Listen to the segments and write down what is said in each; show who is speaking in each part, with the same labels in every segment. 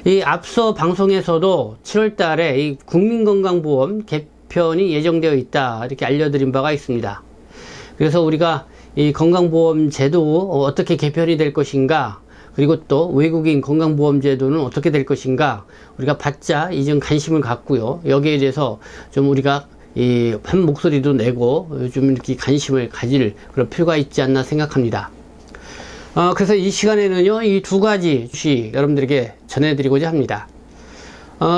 Speaker 1: 이 앞서 방송에서도 7월 달에 이 국민건강보험 개편이 예정되어 있다, 이렇게 알려드린 바가 있습니다. 그래서 우리가 이 건강보험 제도 어떻게 개편이 될 것인가, 그리고 또 외국인 건강보험 제도는 어떻게 될 것인가, 우리가 바짝 이좀 관심을 갖고요. 여기에 대해서 좀 우리가 한 목소리도 내고 좀 이렇게 관심을 가질 그런 필요가 있지 않나 생각합니다. 그래서 이 시간에는요, 이 두 가지 소식 여러분들에게 전해드리고자 합니다.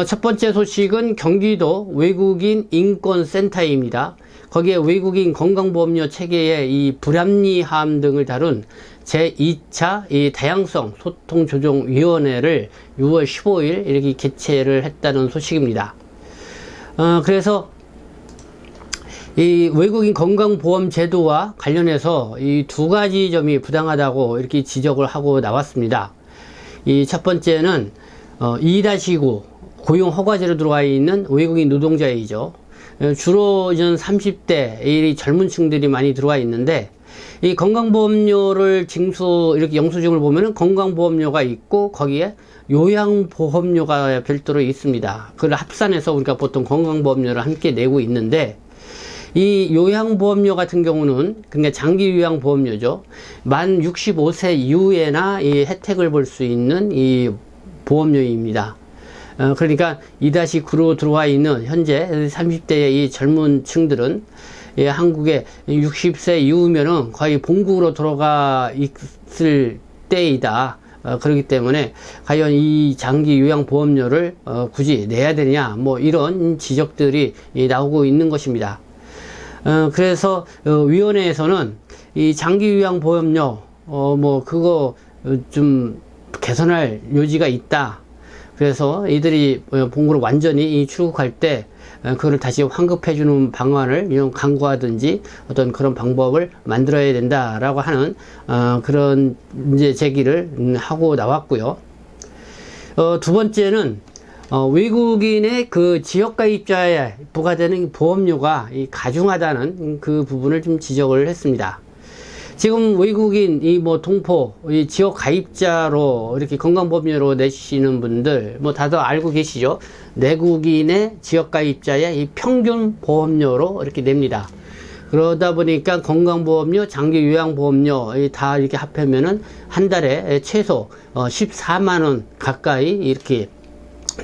Speaker 1: 첫 번째 소식은 경기도 외국인 인권센터입니다. 거기에 외국인 건강보험료 체계의 이 불합리함 등을 다룬 제2차 이 다양성 소통조정위원회를 6월 15일 이렇게 개최를 했다는 소식입니다. 그래서 이 외국인 건강보험 제도와 관련해서 이 두 가지 점이 부당하다고 이렇게 지적을 하고 나왔습니다. 이 첫 번째는 2-9 고용 허가제로 들어와 있는 외국인 노동자이죠. 주로 이전 30대 이 젊은 층들이 많이 들어와 있는데, 이 건강보험료를 이렇게 영수증을 보면은 건강보험료가 있고 거기에 요양보험료가 별도로 있습니다. 그걸 합산해서 우리가 보통 건강보험료를 함께 내고 있는데, 이 요양보험료 같은 경우는 그러니까 장기요양보험료죠. 만 65세 이후에나 이 혜택을 볼 수 있는 이 보험료입니다. 그러니까 2-9로 들어와 있는 현재 30대의 이 젊은 층들은 한국에 60세 이후면은 거의 본국으로 돌아가 있을 때이다. 그렇기 때문에 과연 이 장기 요양보험료를 굳이 내야 되냐, 뭐 이런 지적들이 나오고 있는 것입니다. 그래서 위원회에서는 이 장기 요양보험료 그거 좀 개선할 요지가 있다. 그래서 이들이 본국으로 완전히 출국할 때 그걸 다시 환급해주는 방안을 강구하든지 어떤 그런 방법을 만들어야 된다라고 하는 그런 문제 제기를 하고 나왔고요. 두 번째는 외국인의 그 지역가입자에 부과되는 보험료가 가중하다는 그 부분을 좀 지적을 했습니다. 지금 외국인 동포 지역 가입자로 이렇게 건강보험료로 내시는 분들 다들 알고 계시죠? 내국인의 지역 가입자의 이 평균 보험료로 이렇게 냅니다. 그러다 보니까 건강보험료, 장기요양보험료 다 이렇게 합하면은 한 달에 최소 14만 원 가까이 이렇게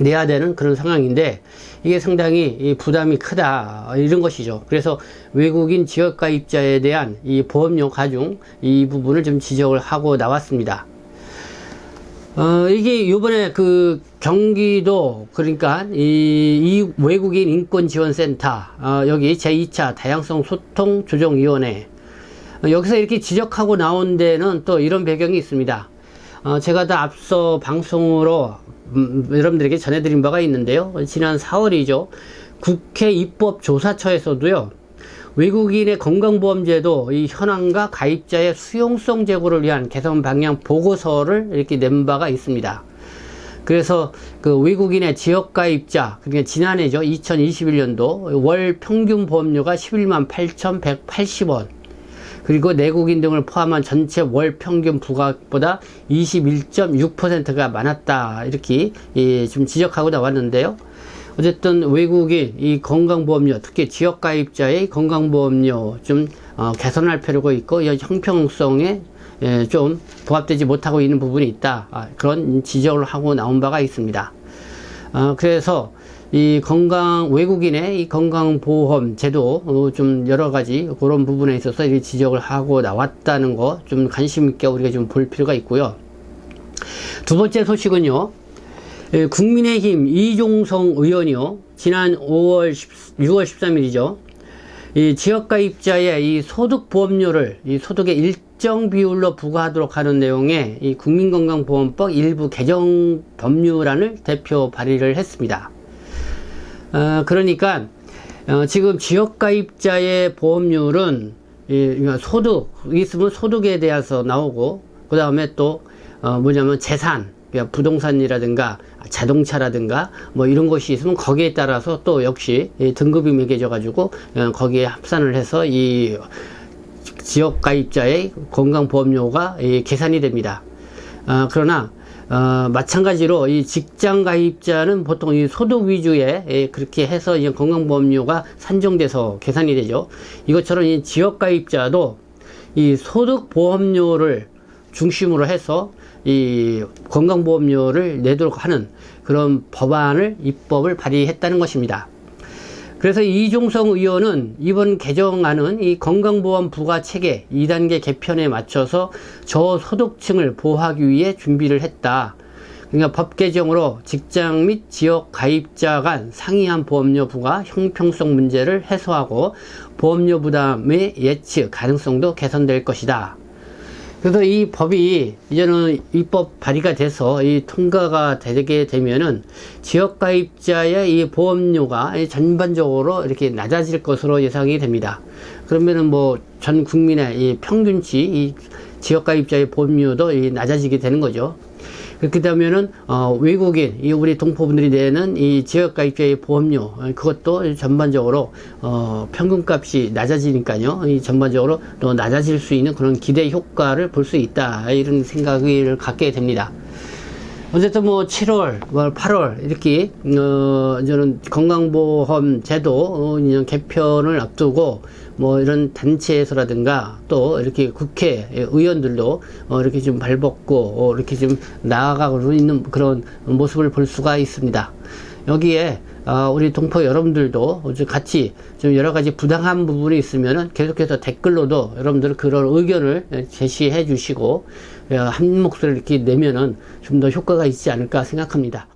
Speaker 1: 내야 되는 그런 상황인데, 이게 상당히 부담이 크다, 이런 것이죠. 그래서 외국인 지역가입자에 대한 이 보험료 가중 이 부분을 좀 지적을 하고 나왔습니다. 이게 요번에 그 경기도, 그러니까 이 외국인 인권지원센터, 여기 제2차 다양성 소통조정위원회, 여기서 이렇게 지적하고 나온 데는 또 이런 배경이 있습니다. 제가 다 앞서 방송으로 여러분들에게 전해드린 바가 있는데요. 지난 4월이죠. 국회 입법조사처에서도요, 외국인의 건강보험제도 이 현황과 가입자의 수용성 제고를 위한 개선 방향 보고서를 이렇게 낸 바가 있습니다. 그래서 그 외국인의 지역가입자, 그러니까 지난해죠. 2021년도 월 평균 보험료가 11만 8,180원. 그리고 내국인 등을 포함한 전체 월 평균 부가액보다 21.6%가 많았다, 이렇게 좀 지적하고 나왔는데요. 어쨌든 외국인 이 건강보험료, 특히 지역가입자의 건강보험료 좀 개선할 필요가 있고, 이 형평성에 좀 부합되지 못하고 있는 부분이 있다, 그런 지적을 하고 나온 바가 있습니다. 그래서 이 외국인의 이 건강보험 제도 좀 여러 가지 그런 부분에 있어서 이 지적을 하고 나왔다는 거 좀 관심 있게 우리가 좀 볼 필요가 있고요. 두 번째 소식은요, 국민의힘 이종성 의원이요, 지난 6월 13일이죠. 이 지역가입자의 이 소득보험료를 이 소득의 일정 비율로 부과하도록 하는 내용의 이 국민건강보험법 일부 개정 법률안을 대표 발의를 했습니다. 그러니까 지금 지역가입자의 보험료는 소득 있으면 소득에 대해서 나오고, 그 다음에 또 뭐냐면 재산, 그러니까 부동산이라든가 자동차라든가 뭐 이런 것이 있으면 거기에 따라서 또 역시 등급이 매겨져 가지고 거기에 합산을 해서 이 지역가입자의 건강보험료가 계산이 됩니다. 그러나 마찬가지로 이 직장 가입자는 보통 이 소득 위주에 그렇게 해서 이 건강보험료가 산정돼서 계산이 되죠. 이것처럼 이 지역 가입자도 이 소득 보험료를 중심으로 해서 이 건강보험료를 내도록 하는 그런 법안을 입법을 발의했다는 것입니다. 그래서 이종성 의원은 이번 개정안은 이 건강보험 부과체계 2단계 개편에 맞춰서 저소득층을 보호하기 위해 준비를 했다. 그러니까 법 개정으로 직장 및 지역 가입자 간 상이한 보험료 부과 형평성 문제를 해소하고 보험료 부담의 예측 가능성도 개선될 것이다. 그래서 이 법이 이제는 입법 발의가 돼서 이 통과가 되게 되면은 지역 가입자의 이 보험료가 전반적으로 이렇게 낮아질 것으로 예상이 됩니다. 그러면은 뭐 전 국민의 이 평균치 이 지역 가입자의 보험료도 낮아지게 되는 거죠. 그렇게 되면은 외국인 이 우리 동포분들이 내는 이 지역 가입자의 보험료 그것도 전반적으로 평균값이 낮아지니까요. 이 전반적으로 또 낮아질 수 있는 그런 기대 효과를 볼 수 있다 이런 생각을 갖게 됩니다. 어쨌든 뭐 7월, 8월 이렇게 저는 건강보험 제도 개편을 앞두고 뭐 이런 단체에서라든가 또 이렇게 국회 의원들도 이렇게 좀 발벗고 이렇게 좀 나아가고 있는 그런 모습을 볼 수가 있습니다. 여기에 우리 동포 여러분들도 같이 좀 여러 가지 부당한 부분이 있으면은 계속해서 댓글로도 여러분들 그런 의견을 제시해 주시고 한 목소리를 이렇게 내면은 좀 더 효과가 있지 않을까 생각합니다.